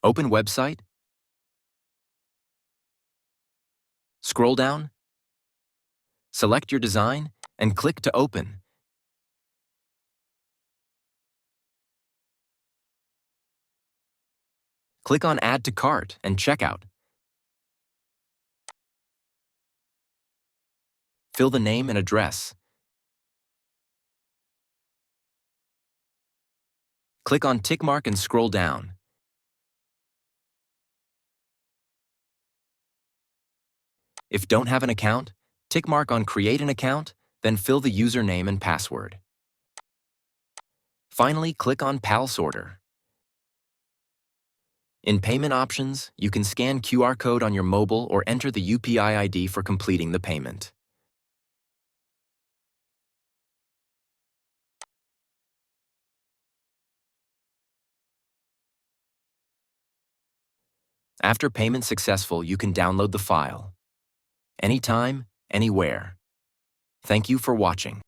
Open website, scroll down, select your design, and click to open. Click on Add to Cart and Checkout. Fill the name and address. Click on Tick Mark and scroll down. If don't have an account, tick mark on Create an account, then fill the username and password. Finally, click on PAL Sorter. In payment options, you can scan QR code on your mobile or enter the UPI ID for completing the payment. After payment successful, you can download the file. Anytime, anywhere. Thank you for watching.